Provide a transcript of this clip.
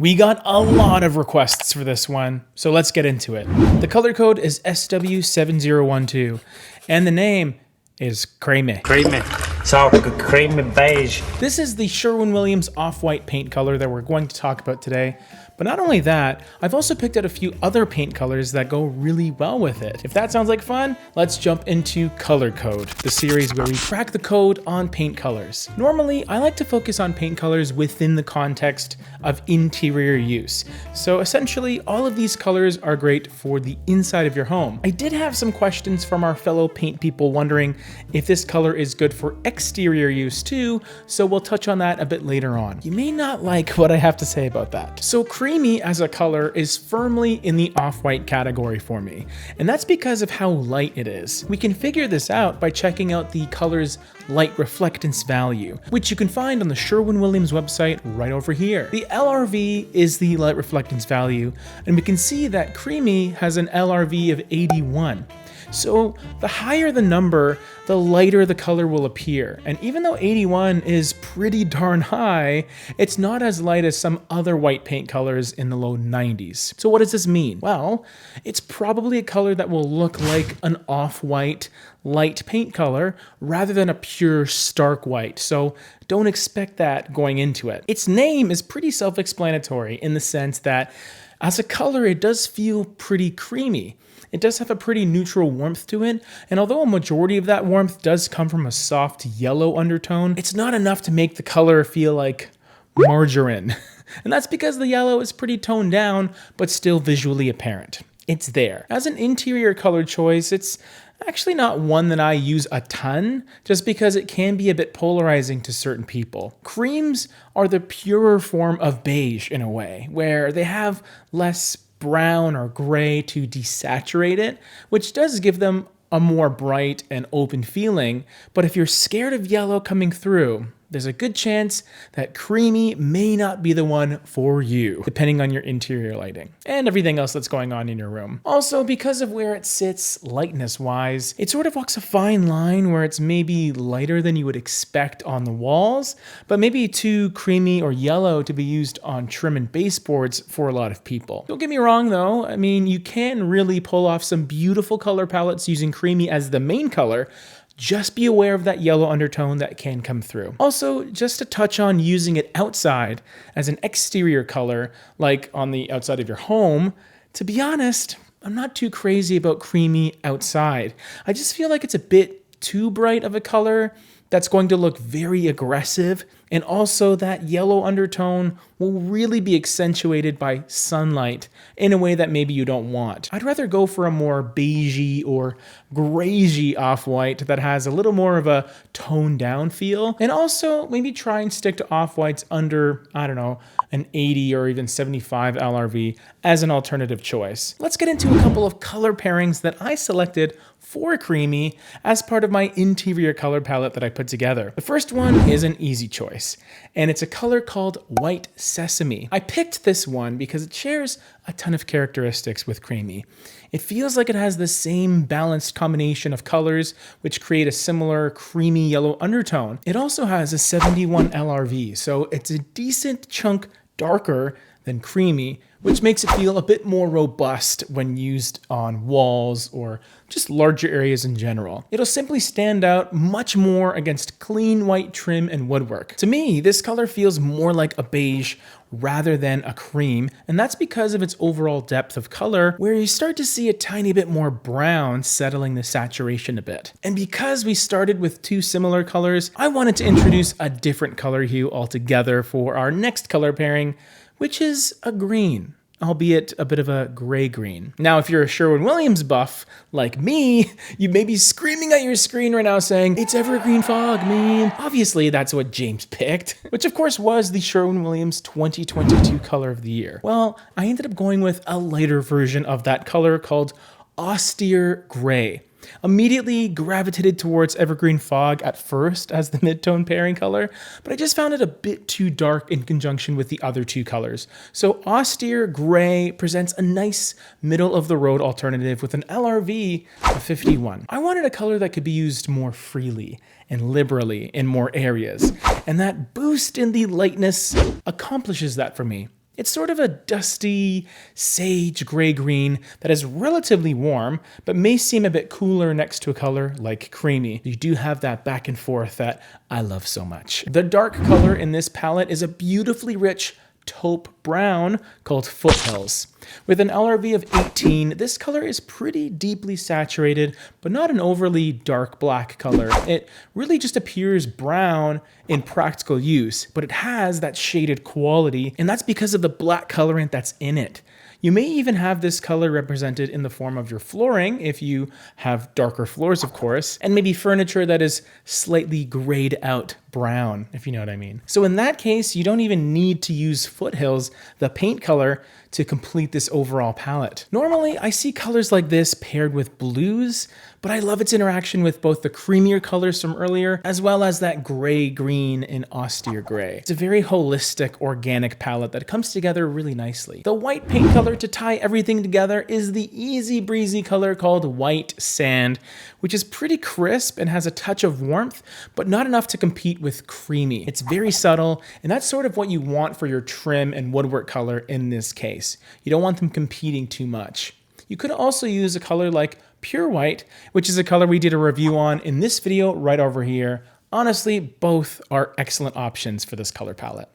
We got a lot of requests for this one, so let's get into it. The color code is SW7012, and the name is Creamy. Creamy. So creamy beige. This is the Sherwin-Williams off-white paint color that we're going to talk about today. But not only that, I've also picked out a few other paint colors that go really well with it. If that sounds like fun, let's jump into Color Code, the series where we crack the code on paint colors. Normally, I like to focus on paint colors within the context of interior use. So essentially, all of these colors are great for the inside of your home. I did have some questions from our fellow paint people wondering if this color is good for exterior use too, so we'll touch on that a bit later on. You may not like what I have to say about that. So Creamy as a color is firmly in the off-white category for me, and that's because of how light it is. We can figure this out by checking out the color's light reflectance value, which you can find on the Sherwin-Williams website right over here. The LRV is the light reflectance value, and we can see that Creamy has an LRV of 81. So the higher the number, the lighter the color will appear. And even though 81 is pretty darn high, it's not as light as some other white paint colors in the low 90s. So what does this mean? Well, it's probably a color that will look like an off-white light paint color rather than a pure stark white. So don't expect that going into it. Its name is pretty self-explanatory in the sense that as a color, it does feel pretty creamy. It does have a pretty neutral warmth to it, and although a majority of that warmth does come from a soft yellow undertone, it's not enough to make the color feel like margarine. And that's because the yellow is pretty toned down, but still visually apparent. It's there. As an interior color choice, it's actually not one that I use a ton, just because it can be a bit polarizing to certain people. Creams are the purer form of beige in a way, where they have less brown or gray to desaturate it, which does give them a more bright and open feeling. But if you're scared of yellow coming through, there's a good chance that Creamy may not be the one for you, depending on your interior lighting and everything else that's going on in your room. Also, because of where it sits lightness-wise, it sort of walks a fine line where it's maybe lighter than you would expect on the walls, but maybe too creamy or yellow to be used on trim and baseboards for a lot of people. Don't get me wrong though, I mean, you can really pull off some beautiful color palettes using Creamy as the main color. Just be aware of that yellow undertone that can come through. Also, just to touch on using it outside as an exterior color, like on the outside of your home, to be honest, I'm not too crazy about Creamy outside. I just feel like it's a bit too bright of a color that's going to look very aggressive, and also that yellow undertone will really be accentuated by sunlight in a way that maybe you don't want. I'd rather go for a more beigey or grayish off-white that has a little more of a toned down feel, and also maybe try and stick to off-whites under, I don't know, an 80 or even 75 LRV as an alternative choice. Let's get into a couple of color pairings that I selected for Creamy as part of my interior color palette that I put together. The first one is an easy choice, and it's a color called White Sesame. I picked this one because it shares a ton of characteristics with Creamy. It feels like it has the same balanced combination of colors, which create a similar creamy yellow undertone. It also has a 71 LRV, so it's a decent chunk darker than Creamy, which makes it feel a bit more robust when used on walls or just larger areas in general. It'll simply stand out much more against clean white trim and woodwork. To me, this color feels more like a beige rather than a cream, and that's because of its overall depth of color, where you start to see a tiny bit more brown settling the saturation a bit. And because we started with two similar colors, I wanted to introduce a different color hue altogether for our next color pairing, which is a green, albeit a bit of a gray green. Now, if you're a Sherwin-Williams buff like me, you may be screaming at your screen right now saying, "It's evergreen fog, man." Obviously, that's what James picked, which of course was the Sherwin-Williams 2022 color of the year. Well, I ended up going with a lighter version of that color called Austere Gray. Immediately gravitated towards Evergreen Fog at first as the mid-tone pairing color, but I just found it a bit too dark in conjunction with the other two colors. So Austere Gray presents a nice middle-of-the-road alternative with an LRV of 51. I wanted a color that could be used more freely and liberally in more areas, and that boost in the lightness accomplishes that for me. It's sort of a dusty, sage gray green that is relatively warm, but may seem a bit cooler next to a color like creamy. You do have that back and forth that I love so much. The dark color in this palette is a beautifully rich taupe brown called Foothills. With an LRV of 18, this color is pretty deeply saturated, but not an overly dark black color. It really just appears brown in practical use, but it has that shaded quality, and that's because of the black colorant that's in it. You may even have this color represented in the form of your flooring, if you have darker floors, of course, and maybe furniture that is slightly grayed out brown, if you know what I mean. So in that case, you don't even need to use Foothills, the paint color, to complete this overall palette. Normally, I see colors like this paired with blues, but I love its interaction with both the creamier colors from earlier, as well as that gray-green and austere gray. It's a very holistic, organic palette that comes together really nicely. The white paint color to tie everything together is the easy breezy color called White Sand, which is pretty crisp and has a touch of warmth, but not enough to compete with creamy. It's very subtle, and that's sort of what you want for your trim and woodwork color in this case. You don't want them competing too much. You could also use a color like Pure White, which is a color we did a review on in this video right over here. Honestly, both are excellent options for this color palette.